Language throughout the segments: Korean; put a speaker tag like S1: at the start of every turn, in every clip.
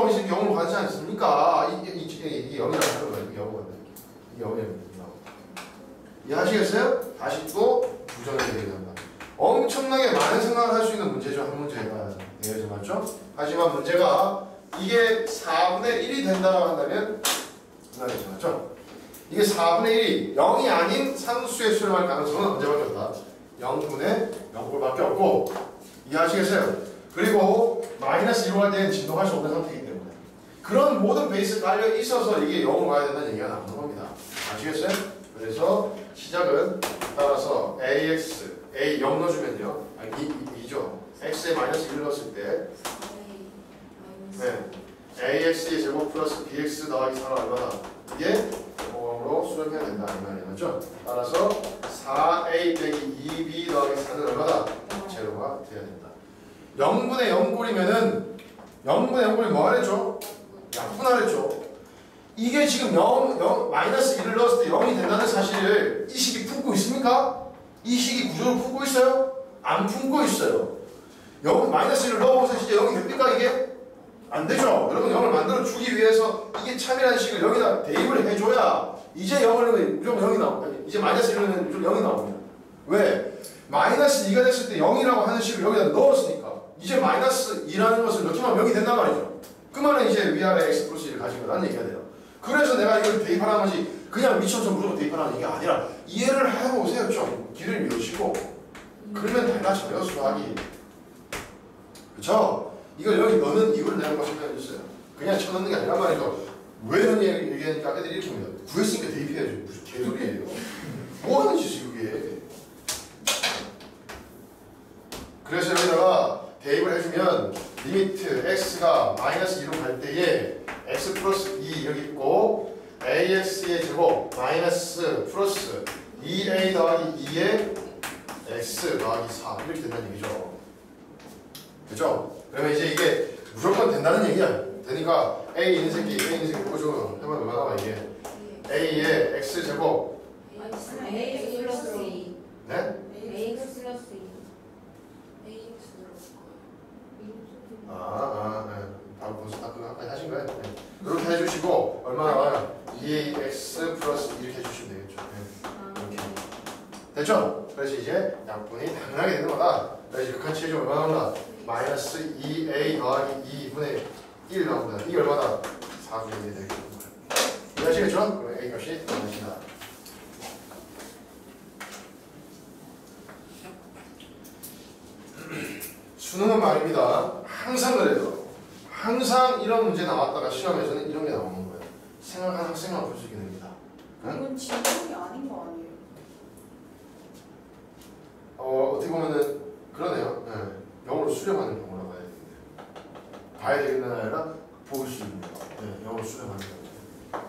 S1: 여기서 0으로 가지 않습니까? 이게 0이라고 하는 거예요. 이게 0이에요. 이해하시겠어요? 다시 또 부정을 얘기한다. 엄청나게 많은 생각을 할 수 있는 문제죠. 한 문제가. 네, 맞죠? 하지만 문제가 이게 4분의 1이 된다고 한다면 맞죠? 이게 4분의 1이 0이 아닌 상수의 수렴할 가능성은 언제밖에 없다. 0분의 0꼴밖에 없고 이해하시겠어요? 그리고 마이너스 1로 갈 때는 진동할 수 없는 상태이기 때문에 그런 모든 베이스 깔려 있어서 이게 0으로 가야 된다는 얘기가 나오는 겁니다. 아시겠어요? 그래서 시작은 따라서 AX, A 0 넣어주면요. 아니 2죠. X에 마이너스 1 넣었을 때 네. AX의 제곱 플러스 BX 더하기 4는 얼마나? 이게 0으로 수렴해야 된다. 이 말이에요. 맞죠? 따라서 4A 빼기 2B 더하기 4는 얼마나? 제로가 돼야 된다. 0분의 0꼴이면은 0분의 0꼴이 뭐 하랬죠? 약분하랬죠. 이게 지금 마이너스 1을 넣었을 때 0이 된다는 사실을 이 식이 품고 있습니까? 이 식이 구조를 품고 있어요? 안 품고 있어요. 마이너스 1을 넣어보세요. 진짜 0이 됩니까 이게? 안 되죠. 여러분 0을 만들어 주기 위해서 이게 참이라는 식을 여기다 대입을 해줘야 이제 0을 넣으면 무조건 0이 나옵니다. 이제 마이너스 1을 넣으면 무조건 0이 나옵니다. 왜? 마이너스 2가 됐을 때 0이라고 하는 식을 여기다 넣었으니까 이제 마이너스 2라는 것을 넣기만 0이 된단 말이죠. 그 말은 이제 위아래 x 플러스 1을 가진 거라는 얘기가 돼요. 그래서 내가 이걸 대입하라는 것이 그냥 미천천 무조건 대입하라는 얘기가 아니라 이해를 해보세요. 좀 길을 미루시고 그러면 달라져요 수학이. 그쵸? 이걸 여기 넣는 이유를 내가 설명해 줬어요. 그냥 쳐넣는 게 아니라 말이죠. 왜 이런 얘기하니까 애들이 이렇게 합니다. 구했으니까 대입해야죠. 무슨 개소리예요. 뭐 하는 짓이에요 이게. 그래서 여기다가 대입을 해주면 리미트 x가 마이너스 2로 갈 때에 x 플러스 2 여기 있고 ax의 제곱 마이너스 플러스 2a 더하기 2의 x 더하기 4 이렇게 된다는 얘기죠. 그죠? 그러면 이제 이게 무조건 된다는 얘기야. 되니까 a 있는 새끼 보죠. 해보면 얼마나 나와 이게 a의 x 제곱
S2: ax 플러스 2
S1: 네?
S2: ax 플러스 2
S1: 바로 벌써 다 그거까지 하신 거예요? 네. 이렇게 해주시고 얼마 나와요? 2x 플러스 이렇게 해주시면 되겠죠. 네. 이렇게 됐죠? 그래서 이제 약분이 당연하게 되는 거다. 그래서 극한 치해주면 얼마 나온다? 마이너스 2a 더하기 2분의 1 나온다. 이게 얼마다? 4분의 1이 되겠죠. 이해하시겠죠? 그럼 a 값이 나옵니다. 수능은 말입니다. 항상 그래요. 항상 이런 문제 나왔다가 시험에서는 이런 게 나오는 거예요. 생각하는 학생만 볼 수 있게 됩니다.
S2: 이건 진동이 아닌 거 아니에요?
S1: 어떻게 보면은 그러네요. 네. 영어로 수렴하는 경우라고 해야 되는데 봐야 되겠는 아니라 볼 수 있는 거. 네, 영어로 수렴하는 경우.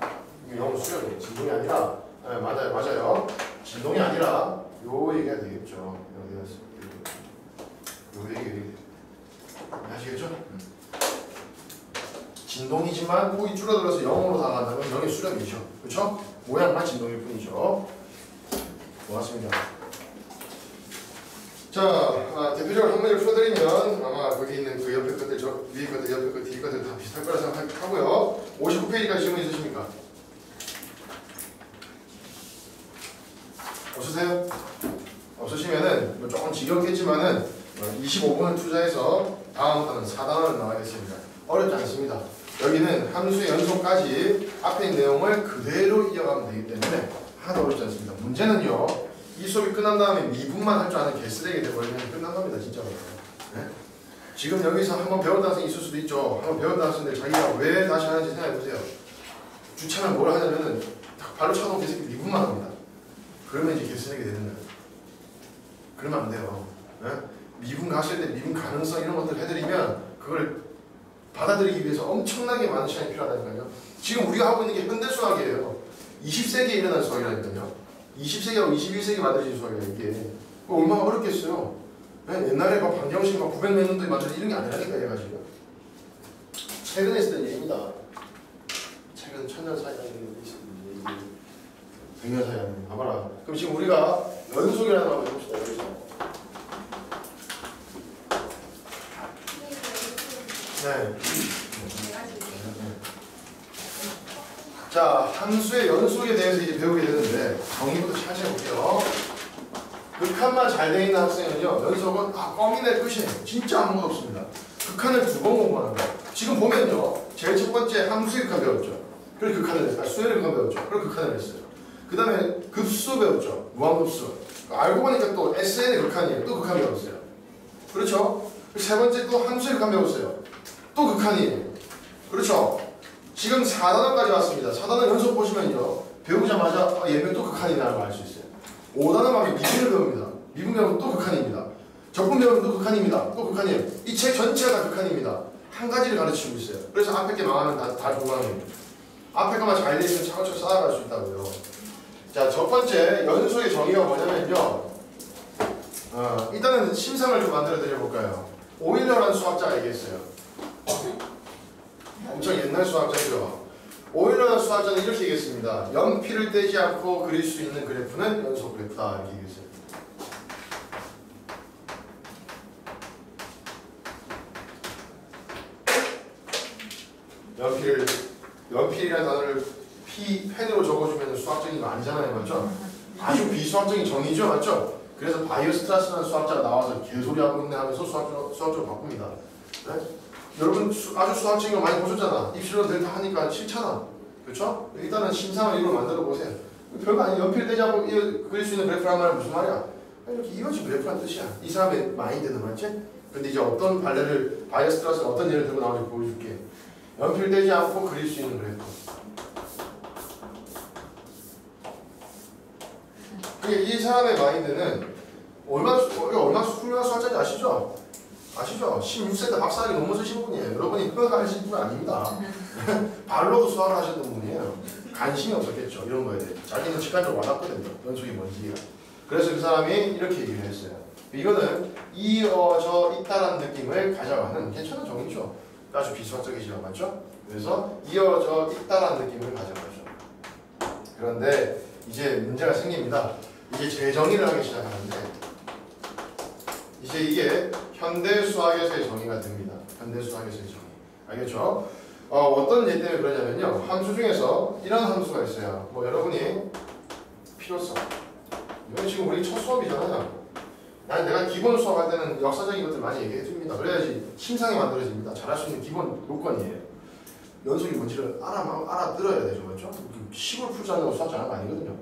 S1: 이게 영어로 수렴이에요. 진동이 아니라 네, 맞아요. 진동이 아니라 요 얘기가 되겠죠. 요 얘기 아시겠죠? 진동이지만 폭이 줄어들어서 0으로 나간다면 0의 수렴이죠. 그렇죠? 모양만 진동일 뿐이죠. 고맙습니다. 자, 대표적으로 한 문제를 풀어드리면 아마 거기 있는 그 옆에 것들, 저 위에 것들, 옆에 것, 뒤에 것들 다 비슷할 거라 생각하고요. 59페이지까지 질문 있으십니까? 없으세요? 없으시면은 뭐 조금 지겹겠지만은 25분을 투자해서 다음부터는 4단원을 나가겠습니다. 어렵지 않습니다. 여기는 함수의 연속까지 앞에 있는 내용을 그대로 이어가면 되기 때문에 하나도 어렵지 않습니다. 문제는요, 이 수업이 끝난 다음에 미분만 할 줄 아는 개쓰레기 돼버리면 끝난 겁니다. 진짜로. 네? 지금 여기서 한번 배웠던 학생이 있을 수도 있죠. 한번 배웠던 학생들 자기가 왜 다시 하는지 생각해보세요. 주차는 뭘 하냐면은 발로 차도 개새끼 미분만 합니다. 그러면 이제 개쓰레기 되는 거예요. 그러면 안 돼요. 네? 미분 가실 때 미분 가능성 이런 것들 해드리면 그걸 받아들이기 위해서 엄청나게 많은 시간이 필요하다니까요. 지금 우리가 하고 있는 게 현대수학이에요. 20세기에 일어난 수학이라니까요. 20세기하고 21세기 만들어진 수학이에요. 이게 얼마나 어렵겠어요. 네? 옛날에 막 방정식 막 900몇 년도에 만들어진 이런 게 아니라니까 얘가 지금. 최근에 했을 때 얘기입니다. 최근 1000년 사이 아니면 100년 사이 아니면 봐봐라. 그럼 지금 우리가 연속이라는 걸 한번 해봅시다. 여기서. 네. 자, 함수의 연속에 대해서 이제 배우게 되는데 정의부터 차지해 볼게요. 극한만 잘 돼 있는 학생은요, 연속은 껌이네 끝이에요. 진짜 아무것도 없습니다. 극한을 2번 공부하는 거예요. 지금 보면요, 제일 첫 번째 함수의 극한 배웠죠. 그리고 극한을 했어요. 수열의 극한 배웠죠. 그리고 극한을 했어요. 그 다음에 급수 배웠죠. 무한급수. 알고 보니까 또 SN의 극한이에요. 또 극한 배웠어요. 그렇죠? 세 번째 또 함수의 극한 배웠어요. 또 극한이에요. 그렇죠? 지금 4단원까지 왔습니다. 4단원 연속 보시면요, 배우자마자 얘는 또 극한이라는 걸 알 수 있어요. 5단원 가면 미분을 배웁니다. 미분 배우면 또 극한입니다. 적분 배우면 또 극한입니다. 또 극한이에요. 이 책 전체가 다 극한입니다. 한 가지를 가르치고 있어요. 그래서 앞에 게 망하면 다 조망해요. 앞에 거만 잘 되시면 차곡차곡 쌓아갈 수 있다고요. 자, 첫 번째 연속의 정의가 뭐냐면요. 일단은 심상을 좀 만들어 드려볼까요? 오일러라는 수학자가 얘기했어요. 엄청 옛날 수학자죠. 오일러라는 수학자는 이렇게 얘기했습니다. 연필을 떼지 않고 그릴 수 있는 그래프는 연속 그래프다. 이렇게 얘기했어요. 연필이라는 단어를 펜으로 적어주면 수학적인 거 아니잖아요, 맞죠? 아주 비수학적인 정의죠, 맞죠? 그래서 바이오스트라스라는 수학자가 나와서 개소리하고 있네 하면서 수학적으로 바꿉니다. 네? 여러분 아주 수학적인 거 많이 보셨잖아. 입시로 다 하니까 싫잖아, 그렇죠? 일단은 심상을 이걸 만들어 보세요. 별거 아니에요. 연필 떼자고 그릴 수 있는 그래프란 말은 무슨 말이야? 이렇게 이거지 그래프란 뜻이야. 이 사람의 마인드는, 맞지? 근데 이제 어떤 바이오스트라스는 어떤 예를 들고 나오는지 보여줄게. 연필 떼지 않고 그릴 수 있는 그래프. 이 사람의 마인드는 얼마나 훌륭한 수학자인지 아시죠? 아시죠? 16세 때 박사학위 논문 쓰신 분이에요. 여러분이 흥하신 분 아닙니다. 발로도 수학을 하셨던 분이에요. 관심이 없었겠죠, 이런 거에 대해. 자기는 직관적으로 와닿거든요, 연속이 뭔지. 그래서 그 사람이 이렇게 얘기를 했어요. 이거는 이어져 있다라는 느낌을 가져가는 괜찮은 정의죠. 아주 비수학적이지만, 맞죠? 그래서 이어져 있다라는 느낌을 가져가죠. 그런데 이제 문제가 생깁니다. 이제 재정의를 하기 시작하는데, 이제 이게 현대 수학에서의 정의가 됩니다. 현대 수학에서의 정의. 알겠죠? 어떤 예 때문에 그러냐면요, 함수 중에서 이런 함수가 있어요. 뭐 여러분이 필요성. 이건 지금 우리 첫 수업이잖아요. 내가 기본 수업할 때는 역사적인 것들 많이 얘기해 줍니다. 그래야지 심상이 만들어집니다. 잘할 수 있는 기본 요건이에요. 연속이 뭔지를 알아들어야 되죠, 맞죠? 식으로 풀자는 수학 잘하는 거 아니거든요.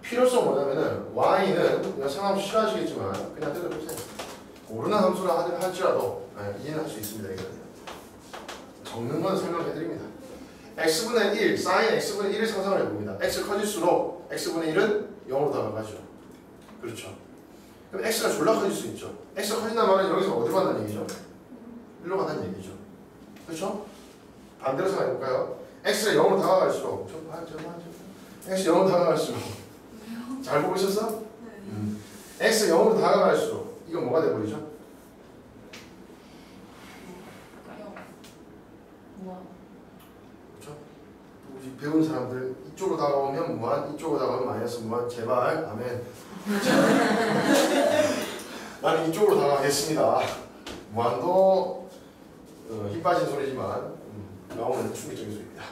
S1: 필요성 뭐냐면은 y는 상함수 싫어하시겠지만 그냥 때려보세요. 모르는 함수라 할지라도 이해는 할 수 있습니다. 이거는 적는 건 설명해드립니다. x분의 1, sin x분의 1을 상상을 해봅니다. x 커질수록 x분의 1은 0으로 다가가죠. 그렇죠. 그럼 x가 졸라 커질 수 있죠. x가 커진다는 말은 여기서 어디로 간다는 얘기죠? 1로 간다는 얘기죠. 그렇죠? 반대로 생각해볼까요? x가 0으로 다가갈수록 x 0으로 다가갈수록 잘 보고 있었어? x 0으로 다가갈수록 이건 뭐가 돼버리죠? 그렇죠? 우리 배운 사람들 이쪽으로 다가오면 무한, 이쪽으로 다가오면 마이너스 무한. 제발 아멘. 나는 이쪽으로 다가가겠습니다. 무한도 힘 빠진 소리지만 영어는 충격적인 소리입니다.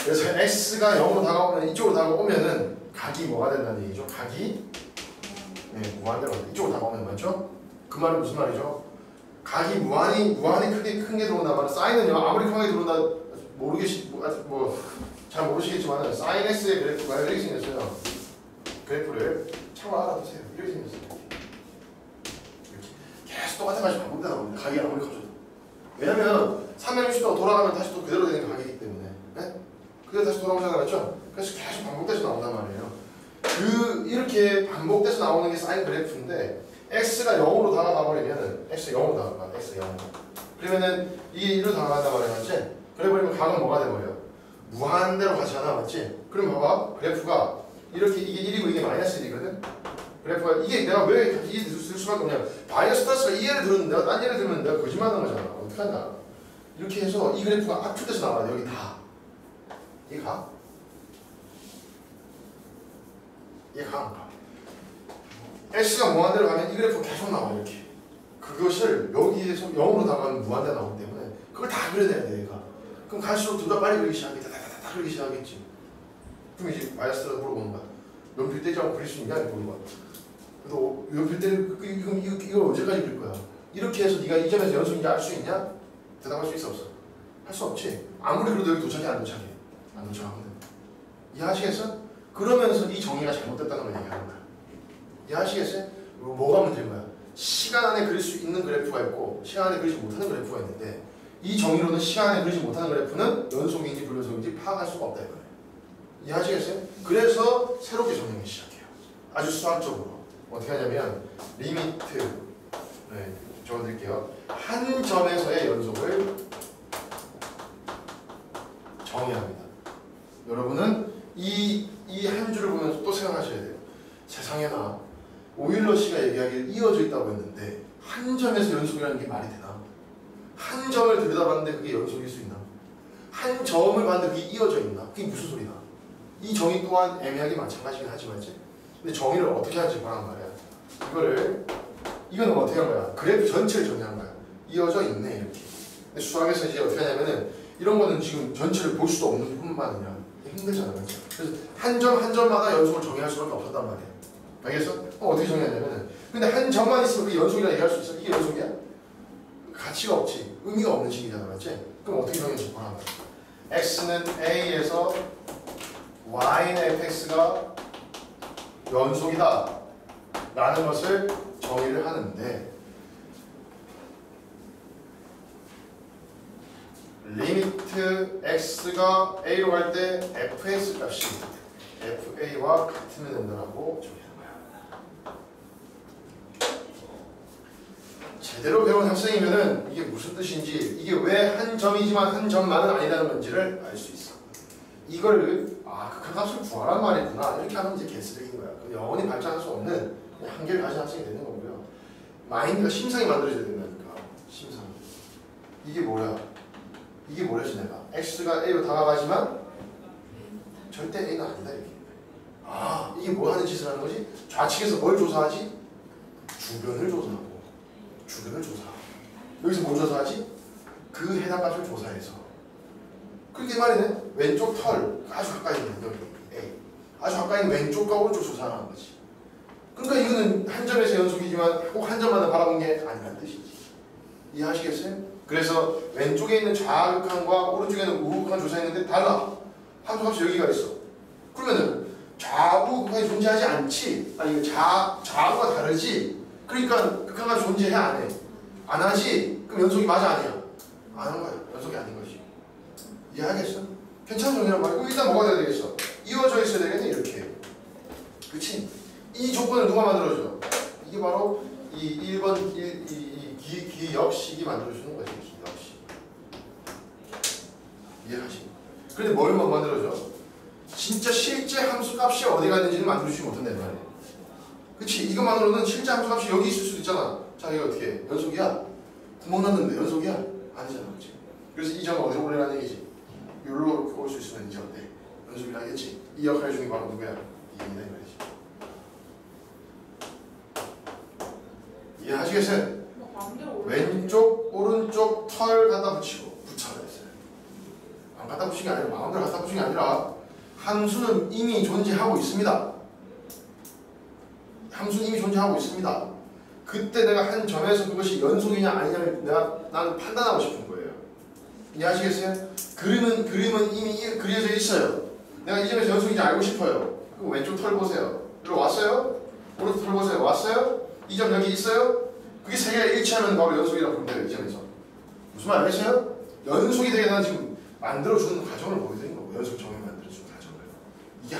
S1: 그래서 x가 0으로 다가오면 이쪽으로 다가오면은 각이 뭐가 된다는 얘기죠? 각이 무한대로 이쪽으로 다가오면 맞죠? 그 말은 무슨 말이죠? 각이 무한히 크게 큰 게 들어온다 말은 사인은요 아무리 크게 들어온다 잘 모르시겠지만 사인 x의 그래프가 이렇게 생겼어요. 그래프를 참고 알아두세요. 이렇게 생겼어요. 이렇게 계속 똑같은 것이 반복되다 보니다. 각이 아무리 커져도. 왜냐면 360도 돌아가면 다시 또 그대로 되는 각이기 때문에. 네? 그게 다시 돌아오잖아요, 맞죠? 그래서 계속 반복돼서 나온단 말이에요. 이렇게 반복돼서 나오는 게 사인 그래프인데 x가 0으로 다가가 버리면은 x 0으로 다가가. x 0으로. 그러면은 이게 1로 다가간단 말이야, 맞지? 그래 버리면 각은 뭐가 돼 버려? 무한대로 가잖아, 맞지? 그럼 봐봐, 그래프가 이렇게 이게 1이고 이게 마이너스 1이거든. 그래프가 이게 내가 왜 이게 쓸 수밖에 없냐? 바이오스트라스가 이 예를 들었는데 내가 딴 예를 들면 내가 거짓말하는 거잖아. 어떻게 한다? 이렇게 해서 이 그래프가 압축돼서 나와야 돼. 여기 다. 이게 가? 이게 가? x가 무한대로 가면 이 그래프 계속 나와 이렇게. 그것을 여기에서 0으로 다가가면 무한대 나오기 때문에 그걸 다 그려내야 돼, 얘가. 그럼 갈수록 둘 다 빨리 그리기 시작하겠지. 다다다다 그리기 시작하겠지. 그럼 이제 마이너스라고 물어보는 거야. 연필 떼자고 그릴 수 있냐? 이렇게 물어봐. 그래서 연필 떼는 이걸 언제까지 그릴 거야? 이렇게 해서 네가 이 점에서 연속인지 알 수 있냐? 대답할 수 있어 없어? 할 수 없지. 아무리 그래도 여기 도착해 안 도착해? 안 도착하거든. 이해하시겠어? 그러면서 이 정의가 잘못됐다는 걸 얘기하는 거야. 이해하시겠어요? 뭐가 문제인 거야? 시간 안에 그릴 수 있는 그래프가 있고 시간 안에 그리지 못하는 그래프가 있는데 이 정의로는 시간 안에 그리지 못하는 그래프는 연속인지 불연속인지 파악할 수가 없다 이거예요. 이해하시겠어요? 그래서 새롭게 정의하기 시작해요. 아주 수학적으로 어떻게 하냐면 리미트 적어드릴게요. 한 점에서의 연속을 정의합니다. 여러분은 이 한 줄을 보면서 또 생각하셔야 돼요. 세상에나 오일러 씨가 얘기하기를 이어져 있다고 했는데 한 점에서 연속이라는 게 말이 되나? 한 점을 들여다봤는데 그게 연속일 수 있나? 한 점을 봤는데 그게 이어져 있나? 그게 무슨 소리나? 이 정의 또한 애매하게 마찬가지긴 하지만 근데 정의를 어떻게 하는지 보란 말이야. 이거는 어떻게 한 거야? 그래프 전체를 정의한 거야. 이어져 있네 이렇게. 근데 수학에서 이제 어떻게 하냐면은 이런 거는 지금 전체를 볼 수도 없는 뿐만 아니라 힘들잖아. 그렇죠? 그래서 한 점 한 점마다 연속을 정의할 수밖에 없었단 말이야. 알겠어? 어떻게 정의하냐면은 근데 한 점만 있으면 그게 연속이라 얘기할 수 있어? 이게 연속이야? 가치가 없지. 의미가 없는 식이잖아. 맞지? 그럼 어떻게 정의할지 보란 말이야. x는 a에서 y는 fx가 연속이다 라는 것을 정의를 하는데 리미트 x가 a로 갈 때 fx 값이 fa와 같으면 된다고 정의하는 거야. 제대로 배운 학생이면은 이게 무슨 뜻인지 이게 왜 한 점이지만 한 점만은 아니라는 건지를 알 수 있어. 이걸 극한값을 구하란 말이구나 이렇게 하면 이제 개쓰레기인 거야. 영원히 발전할 수 없는 한계를 가진 학생이 되는 거고요. 마인드가 심상이 만들어져야 된다니까. 심상. 이게 뭐야? 이게 뭐래지 내가? x가 a로 다가가지만 절대 a는 아니다 이렇게. 이게 뭐 하는 짓을 하는 거지? 좌측에서 뭘 조사하지? 주변을 조사하고 주변을 조사하고 여기서 뭘 조사하지? 그 해당값을 조사해서 그렇게 말이네. 왼쪽 털 아주 가까이 있는 여기 A 아주 가까이 있는 왼쪽과 오른쪽 조사하는 거지. 그러니까 이거는 한 점에서 연속이지만 꼭 한 점만 바라본 게 아니란 뜻이지. 이해하시겠어요? 그래서 왼쪽에 있는 좌극한과 오른쪽에 있는 우극한 조사했는데 달라. 함수값이 여기가 있어. 그러면은 좌우극한이 존재하지 않지. 아니 좌우가 다르지. 그러니까 극한값이 존재해 안 해? 안 하지. 그럼 연속이 맞아 아니야? 안 하는 거야. 연속이 아닌 거지. 이해하겠어? 괜찮은 정의란 말이고 일단 뭐가 돼야 되겠어? 이어져 있어야 되겠네 이렇게. 그치? 이 조건을 누가 만들어줘? 이게 바로 이 1번 기역식이 만들어주는 거지. 기역식. 이해하시? 그런데 뭘 만들어줘? 진짜 실제 함수값이 어디가 있는지는 만들어주지 못한단 말이야. 그치? 이것만으로는 실제 함수값이 여기 있을 수도 있잖아. 자 이거 어떻게 해? 연속이야? 구멍 났는데 연속이야? 아니잖아. 그치? 그래서 이 점을 어디로 보내라는 얘기지? 여기로 올 수 있으면 이제 어때? 연속이라 하겠지? 이 역할 중에 바로 누구야? 이입니다 이 말이지. 이해하시겠어요? 왼쪽 오른쪽 털 갖다 붙이고 붙여야 했어요. 안 갖다 붙인 게 아니라 마음대로 갖다 붙인 게 아니라 함수는 이미 존재하고 있습니다. 함수는 이미 존재하고 있습니다. 그때 내가 한 점에서 그것이 연속이냐 아니냐를 나는 판단하고 싶은 거예요. 이해하시겠어요? 그림은 이미 그려져 있어요. 내가 이 점에서 연속인지 알고 싶어요. 그럼 왼쪽 털 보세요. 이리 왔어요? 오른쪽 털 보세요. 왔어요? 이 점 여기 있어요? 그게 세 개가 일치하면 바로 연속이라고 보면 돼요. 이 점에서. 무슨 말 알겠어요? 연속이 되게 난 지금 만들어주는 과정을 보여드린 거고 연속 정의 만들어주는 과정을. 이게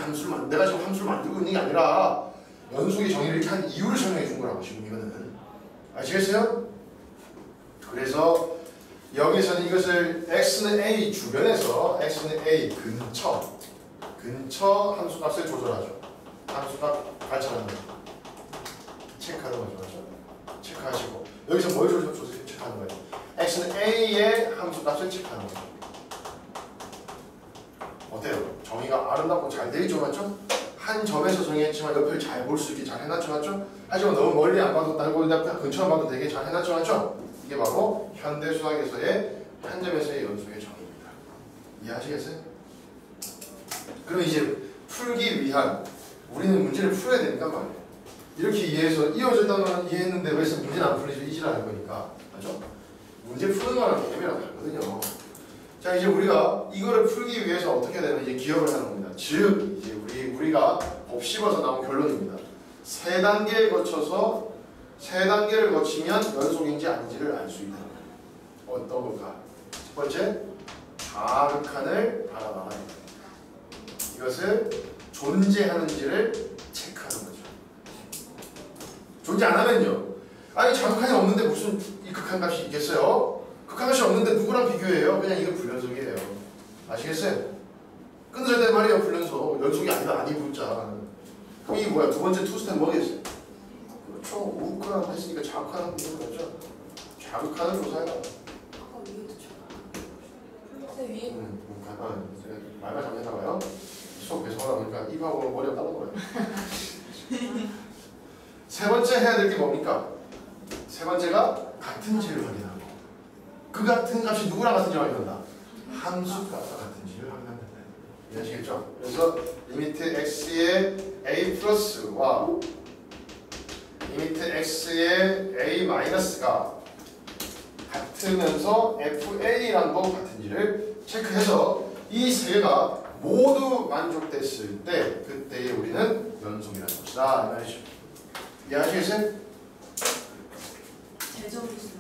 S1: 내가 지금 함수를 만들고 있는 게 아니라 연속의 정의를 이렇게 한 이유를 설명해 준 거라고 지금 이거는. 아시겠어요? 그래서 여기서는 이것을 x는 a 주변에서 x는 a 근처 함수값을 조절하죠. 함수값 관찰하는 거. 체크하는 거죠. 맞죠? 체크하시고 여기서 뭘 체크하는 거예요? x는 a의 함수값을 체크하는 거죠. 어때요? 정의가 아름답고 잘 되어 있죠. 맞죠? 한 점에서 정의했지만 옆을 잘 볼 수 있게 잘 해놨죠. 맞죠? 하지만 너무 멀리 안 봐도 달고 근처만 봐도 되게 잘 해놨죠. 맞죠? 이게 바로 현대 수학에서의 한 점에서의 연속의 정의입니다. 이해하시겠어요? 그럼 이제 풀기 위한 우리는 문제를 풀어야 되니까 말이에요. 이렇게 이해해서 이어졌다면 이해했는데 왜 문제는 안 풀리죠? 이질하는 거니까. 맞죠? 문제 푸는 거랑 개념이랑 다르거든요. 자, 이제 우리가 이거를 풀기 위해서 어떻게 되면 이제 기억을 하는 겁니다. 즉 이제 우리가 곱씹어서 나온 결론입니다. 세 단계를 거쳐서 세 단계를 거치면 연속인지 아닌지를 알 수 있다. 어떤 걸까? 첫 번째, 자극한을 알아봐야 됩니다. 이것을 존재하는지를 체크하는 거죠. 존재 안 하면요. 아니 자극한이 없는데 무슨 이 극한값이 있겠어요? 극한값이 없는데 누구랑 비교해요? 그냥 이거 불연속이에요. 아시겠어요? 끊어져야 될 말이에요. 불연속. 연속이 아니다. 아니 붙자. 그럼 이게 뭐야? 두 번째 투스텝 뭐겠어요? 그렇죠. 우극한 했으니까 자극하는 게 맞죠? 자극하는 조사해라.
S2: 아까 위에도 근데 위에
S1: 말만 잘못했나봐요. 수업 계속 하다 보니까 입하고 머리가 따로 놀아요. 세 번째 해야 될 게 뭡니까? 세 번째가 같은지를 확인하고 그 같은 값이 누구랑 같은지를 확인한다. 함수값과 같은지를 확인한다. 이해하시겠죠? 그래서 리미트 x의 a 플러스와 리미트 x의 a 마이너스가 같으면서 FA랑도 같은지를 체크해서 이 세 개가 모두 만족됐을 때 그때에 우리는 연속이라는 것이다. 이 말이죠. 이해하시겠어요?
S2: 재정이 있으면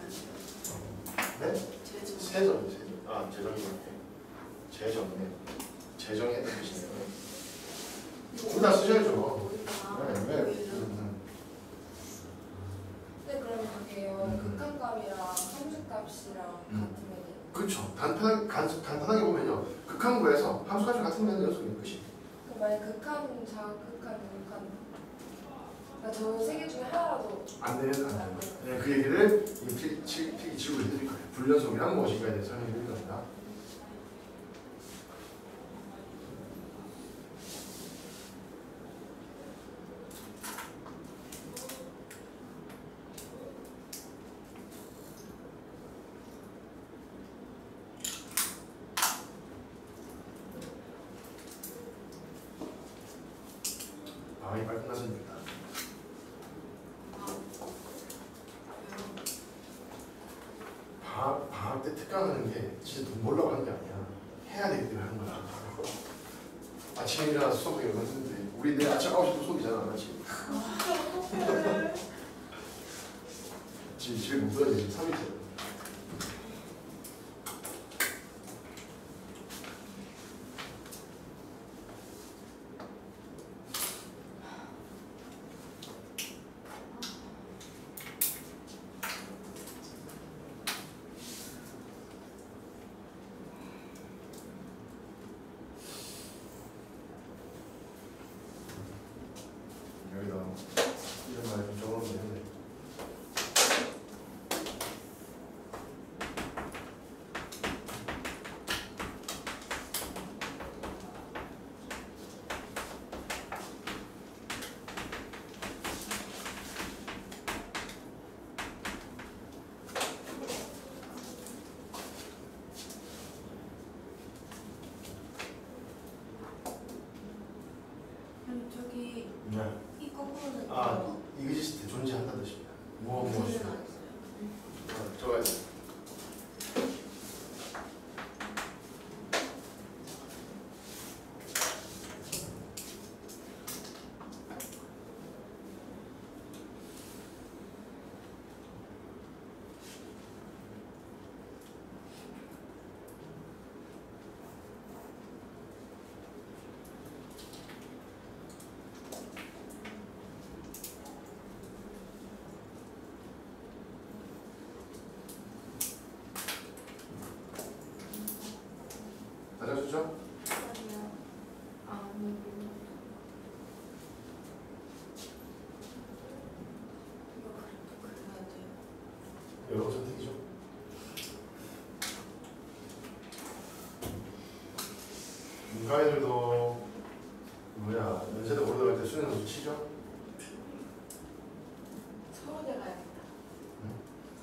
S1: 네?
S2: 재정.
S1: 세정. 아, 재정이 맞네. 재정이네. 재정의 뜻이네요. 둘 다 쓰셔야죠. 네, 왜?
S3: 네, 그러면 그게요. 극한값이랑 함수값이랑 같으면
S1: 그렇죠. 간단하게 보면요. 극한구에서 함수값이 같으면 연속이 끝이.
S3: 그 만약 극한, 자극한, 극한 그러니까 저 세 개 중에 하나라도
S1: 안 되면 안 돼요. 네, 그 얘기를 필기 치고 해드릴 거예요. 불연속이란 무엇인가에 대해서 설명해 드릴 겁니다. 이 빨리 끝났습니다. 방학 때 특강하는 게 진짜 돈 벌려고 하는 게 아니야. 해야 되기 때문에 하는 거야. 아침에 일어나서 수업하기 얼마나 힘든데 우리 내일 아침 9시부터 수업이잖아. 맞지? 집에 못 들어야지. 3일째. 여기다 이런 말 좀 적어놓으면 되는데.
S2: 저기
S1: 네.
S2: 이 거꾸로는
S1: 아, 이그지스트 존재한다는 뜻입니다. 무엇이? 적어야 돼. 맞아주죠? 여러 선택이죠. 인가애들도 뭐야 연세대 오래 들어갈 때 수능 점수 치죠?
S3: 서울대 가야겠다.
S1: 응?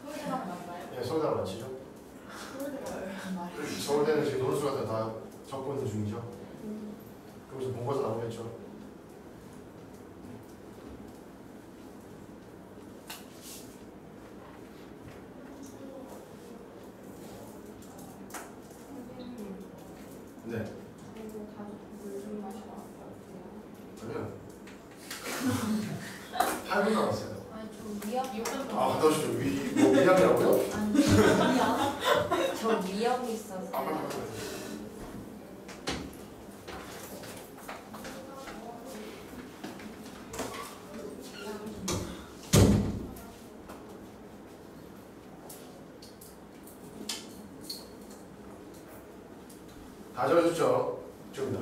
S3: 서울대 가면 맞나요?
S1: 예, 서울대랑 맞히죠?
S3: 서울대 가요.
S1: 서울대는 지금 논술 같은 다 적고 있는 중이죠. 거기서 본거서 나오겠죠. 네.
S2: 그리고 물좀 마시러 왔어요.
S1: 그러면 8분 남았어요.
S2: 아니 저 위험.
S1: 아, 너 진짜 뭐 미안이라고요?
S2: 아니 위험.
S3: 저 위험이 있어서.
S1: 다 적어줬죠? 저기다.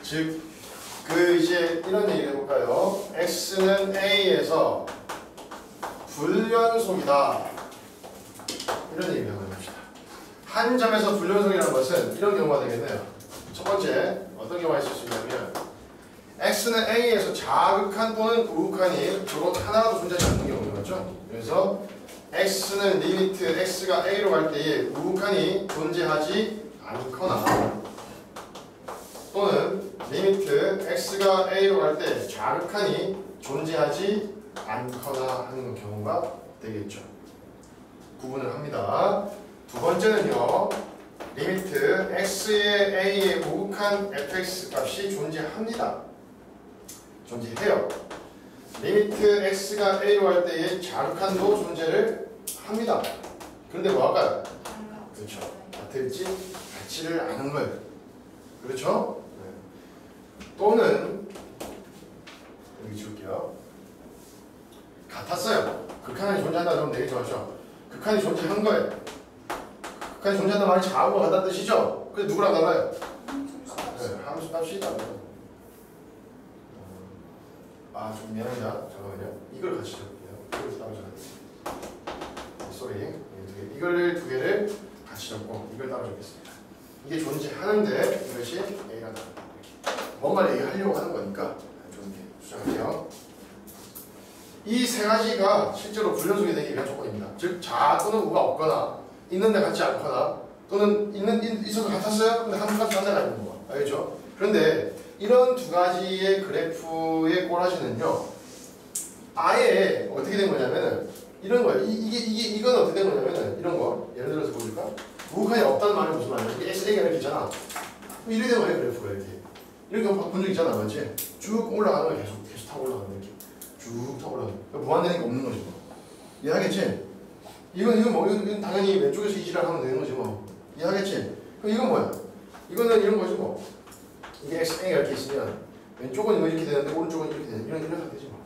S1: 즉, 이제 이런 얘기 해볼까요? X는 A에서 불연속이다. 이런 얘기를 한번 해봅시다. 한 점에서 불연속이라는 것은 이런 경우가 되겠네요. 첫 번째, 어떤 경우가 있을 수 있냐면 X는 A에서 자극한 또는 우극한이 적어도 하나라도 존재하지 않는 경우인 거죠. 그래서 X는 리미트 X가 A로 갈 때에 우극한이 존재하지 않거나 또는 리미트 X가 A로 갈 때 자극한이 존재하지 않거나 하는 경우가 되겠죠. 구분을 합니다. 두 번째는요. 리미트 X의 A의 우극한 fx 값이 존재합니다. 존재해요. 리미트 X가 A로 갈 때의 자극한도 존재를 합니다. 그런데 뭐 할까요? 그렇죠. 같을지 같지를 않은 거예요. 그렇죠? 네. 또는 여기 지울게요. 같았어요. 극한이 존재한다 그러면 되게 좋았죠. 극한이 존재한 거예요. 극한이 존재한다 말이 자하고 같다는 뜻이죠. 그게 누구랑 달라요? 네, 함수값이 달라요. 아, 좀 미안합니다. 잠깐만요. 이걸 같이 적을게요. 이걸 따로 적어야 돼요. 쏘리. 이걸 두 개를 같이 적고 이걸 따로 적겠습니다. 이게 존재하는데 이것이 A가 나옵니다. 뭔가를 얘기하려고 하는 거니까 좀 이렇게 수정할게요. 이 세 가지가 실제로 불연속이 되기 위한 조건입니다. 즉, 자 또는 우가 없거나 있는데 같지 않거나 또는 있어도 같았어요? 근데 함수값이 하나가 있는 거. 알겠죠? 그런데 이런 두 가지의 그래프의 꼬라지는요, 아예 어떻게 된 거냐면은 이런 거예요. 이건 어떻게 된 거냐면은 이런 거. 예를 들어서 보여줄까? 우극한이 없다는 말은 무슨 말이야? 이게 SA가 이렇게 있잖아. 이렇게 된 거예요, 그래프가 이렇게. 이렇게 본 적 있잖아, 맞지? 쭉 올라가는 거 계속 타고 올라가는 거 이렇게. 쭉 타고 올라가는 거. 무한되는 게 없는 거지 뭐. 이해하겠지? 이건 당연히 왼쪽에서 이지랄 하면 되는 거지 뭐. 이해하겠지? 그럼 이건 뭐야? 이거는 이런 거지 뭐. 이게 XA가 이렇게 있으면 왼쪽은 이렇게 되는데 오른쪽은 이렇게 되는 이런 되지 뭐.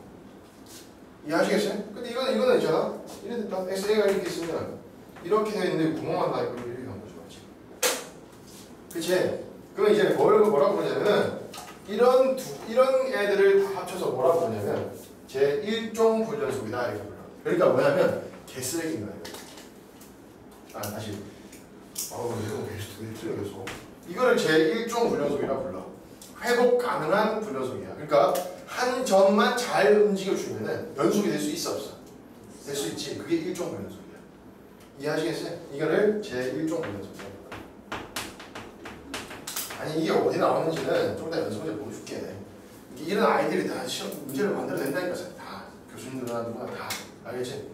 S1: 이해하시겠어요? 근데 이거는 있잖아. 이렇게 딱 XA가 이렇게 있으면 이렇게 되어 있는데 구멍만 나 있고 이렇게 한 거죠, 맞지? 그치? 그럼 이제 뭐라고 그러냐면은 이런 애들을 다 합쳐서 뭐라고 그러냐면 제1종 불연속이다 이렇게 불러. 그러니까 뭐냐면 개쓰레기인 거예요. 아, 다시. 이거 왜 틀려 계속. 이거를 제1종 불연속이라 불러. 회복 가능한 불연속이야. 그러니까 한 점만 잘 움직여주면은 연속이 될 수 있어 없어? 될 수 있지. 그게 1종 불연속이야. 이해하시겠어요? 이거를 제1종 불연속이야. 아니 이게 어디 나오는지는 좀 이따 연습 문제 보여줄게. 이런 아이들이 다 시험 문제를 만들어 낸다니까. 다 교수님들이나 누구나 다 알겠지?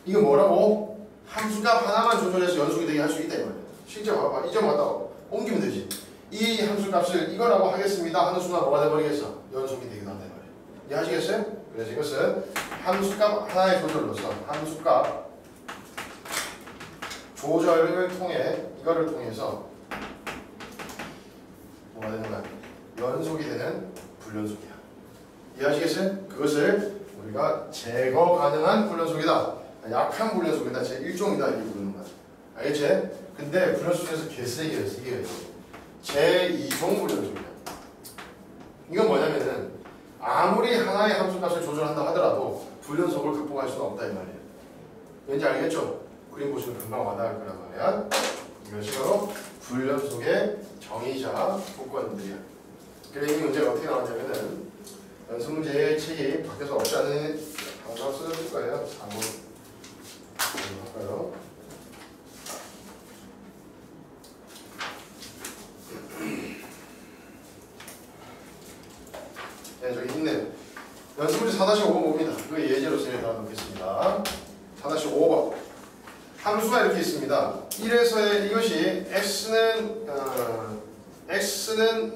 S1: 이거 뭐라고? 함수값 하나만 조절해서 연속이 되게 할 수 있다 이 말이야. 실제 봐봐. 이 점 갖다가 옮기면 되지. 이 함수값을 이거라고 하겠습니다 하는 순간 뭐가 돼버리겠어? 연속이 되기도 한다 이 말이야. 이해하시겠어요? 그래서 이것은 함수값 하나의 조절로서 함수값 조절을 통해 이거를 통해서 뭐가 되는 거야? 연속이 되는 불연속이야. 이해하시겠어요? 그것을 우리가 제거 가능한 불연속이다. 약한 불연속이다. 제1종이다 이렇게 부르는 거야. 알겠지? 근데 불연속 중에서 개쓰레기였어. 이게 제2종 불연속이야. 이건 뭐냐면은 아무리 하나의 함수값을 조절한다 하더라도 불연속을 극복할 수는 없다 이 말이에요. 왠지 알겠죠? 그림 보시면 금방 와닿을 거란 말이야. 이것이 바로 불연속의 정의자 조건들이야. 그래서 이 문제가 어떻게 나왔냐면은 연습 문제의 책이 밖에서 없지 않은 방법 써줄 거예요. 4번 할까요? 함수가 이렇게 있습니다. 1에서의 이것이 x는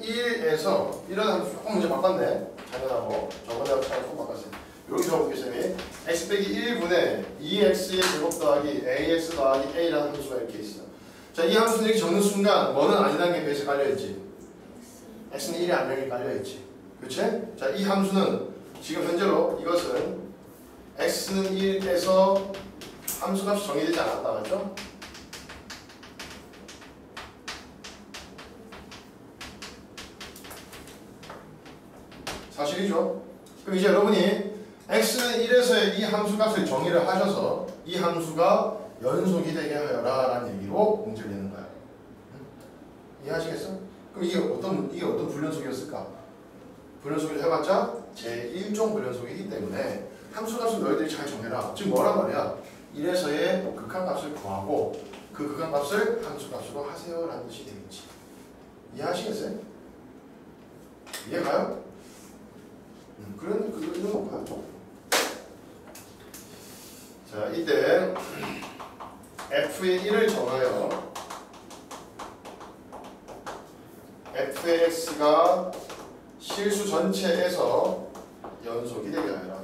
S1: 1에서 이런 함수 조금 문제 바꿨네. 작년하고 저번하고 조금 바꿨어요. 여기 적어보겠습니다. x 빼기 1분의 2x의 제곱 더하기 ax 더하기 a라는 함수가 이렇게 있어요. 자, 이 함수는 이렇게 적는 순간 뭐는 아니라는 게 베이스에 깔려있지. x는 1이 아니라는 게 깔려있지. 그치? 자, 이 함수는 지금 현재로 이것은 x는 1에서 함수값이 정의되지 않았다. 맞죠? 사실이죠. 그럼 이제 여러분이 x는 1에서의 이 함수값을 정의를 하셔서 이 함수가 연속이 되게 하여라 라는 얘기로 문제를 내는 거야. 이해하시겠어? 그럼 이게 어떤 불연속이었을까? 불연속을 해봤자 제1종 불연속이기 때문에 함수값을 너희들이 잘 정해라. 지금 뭐란 말이야? 1에서의 극한값을 구하고 그 극한값을 함수값으로 하세요 라는 뜻이 되겠지. 이해하시겠어요? 이해가요? 그런 거야. 자, 이때 f의 1을 정하여 f의 x가 실수 전체에서 연속이 되게 하여라.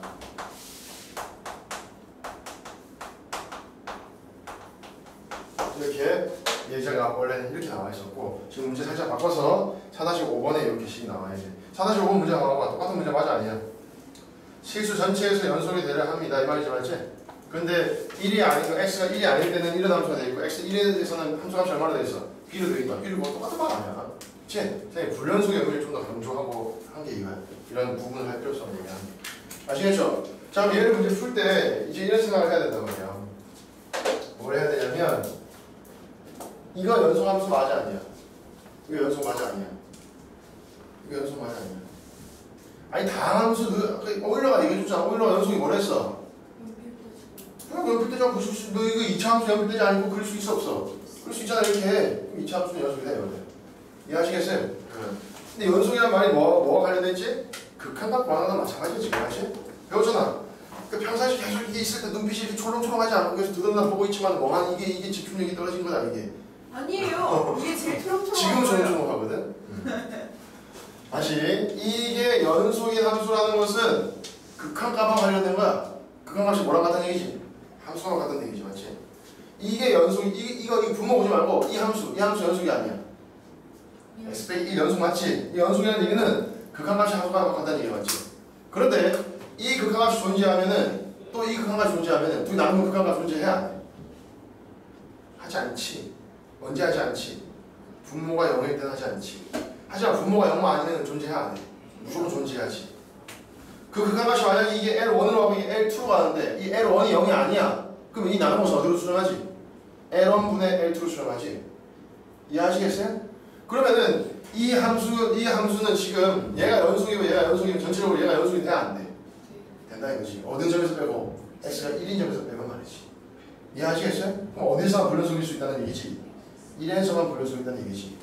S1: 이렇게 예제가 원래는 이렇게 나와 있었고 지금 문제 살짝 바꿔서 4-5번에 이렇게씩 나와야지. 4-5번 문제 나와봐. 똑같은 문제 맞아 아니야? 실수 전체에서 연속이 되려 합니다. 이 말이지 맞지? 근데 1이 아니고 x가 1이 아닐 때는 이런 함수가 되어 있고 x 1에 대해서는 함수값이 얼마나 되어 있어? b로 되어 있다. 1이 뭐 똑같은 말 아니야? 그치? 선생님 불연속의 의미를 좀 더 강조하고 한 게 이거야. 이런 부분을 할 필요성을 얘기하는 게. 아시겠죠? 자, 그럼 얘를 문제 풀 때 이제 이런 생각을 해야 된단 말이야. 뭘 해야 되냐면 이거 연속함수 맞아 아니야? 이거 연속 맞아 아니야? 이거 연속 맞아 아니야? 아니 다함수 그 오일러가 얘기해줬잖아. 오일러가 연속이 뭐랬어? 그럼 연필되지 그릴 수, 너 이거 2차 함수 연필되지 않고 그릴 수 있어 없어? 그릴 수 있잖아. 이렇게 해. 그럼 2차 함수는 연속이 돼요. 이해하시겠어요? 근데 연속이란 말이 뭐가 관련됐지? 극한값 구하는 거 마찬가지지. 맞지? 배웠잖아. 그 평상시 계속 이게 있을 때 눈빛이 이렇게 초롱초롱하지 않고 계속 두드러나 보고 있지만 멍한 이게 집중력이 떨어진 거다 이게.
S2: 아니에요. 이게 제일 초롱초롱.
S1: 지금은 초롱초롱하거든. 다시 이게 연속의 함수라는 것은 극한값과 관련된 거야. 극한값이 뭐랑 같다는 얘기지? 함수랑 같다는 얘기지, 맞지? 이게 연속 이거 분모 보지 말고 이 함수 연속이 아니야. x 빼기 1 연속 맞지? 이 연속이라는 얘기는 극한값이 함수랑 같다는 얘기 맞지? 그런데 이 극한값이 존재하면은 또 이 극한값이 존재하면은 둘이 나누면 극한값 존재해야 안 해? 하지 않지. 언제 하지 않지? 분모가 0일 때는 하지 않지. 하지만 분모가 0만 아니면 존재해야 안 해. 무조건 존재해야지. 그 극한값이 만약에 이게 L1으로 가고 이게 L2로 가는데 이 L1이 0이 아니야. 그럼 이 나눈 것은 어디로 수렴하지? L1분의 L2로 수렴하지. 이해하시겠어요? 그러면은 이 함수는 지금 얘가 연속이면 전체적으로 얘가 연속이 돼야 안 돼? 된다 이거지. 어느 점에서 빼고 x가 1인 점에서 빼고 말이지. 이해하시겠어요? 그럼 어디서만 불연속일 수 있다는 얘기지? 1에서만 불연속이 있다는 얘기지.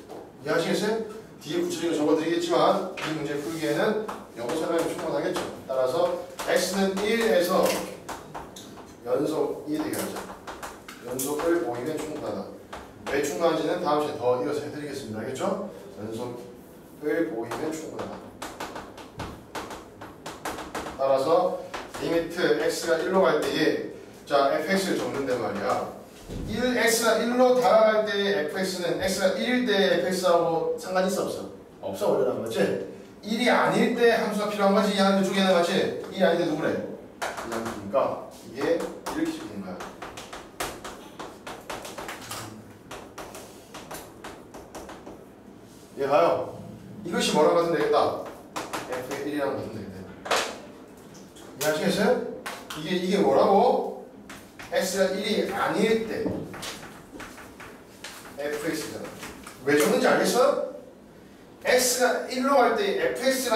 S1: 이해하시겠어요? 뒤에 구체적으로 적어드리겠지만 이 문제 풀기에는 영어 설명이 충분하겠죠. 따라서 x는 1에서 연속이 되게 하죠. 연속을 보이면 충분하다. 왜 충분한지는 다음 시간에 더 이어서 해드리겠습니다. 알겠죠? 연속을 보이면 충분하다. 따라서 리미트 x가 1로 갈 때에 자 fx를 적는데 말이야. 1x가 1로 다가갈 때의 fx는 x가 1일 때의 fx하고 상관이 있어 없어? 없어 원래라는 거지? 1이 아닐 때 함수가 필요한 거지. 이 함수 중에는 맞지? 1이 아닐 때 누구래? 이 함수니까 이게 이렇게 적는 거야. 이해가요? 이것이 뭐라고 하면 되겠다? f의 1이라고 하면 되겠다. 이해하시겠어요? 이게 뭐라고? x가 1이 아닐 때 fx잖아. 왜 적는지 알겠어? x가 1로 갈 때 fx가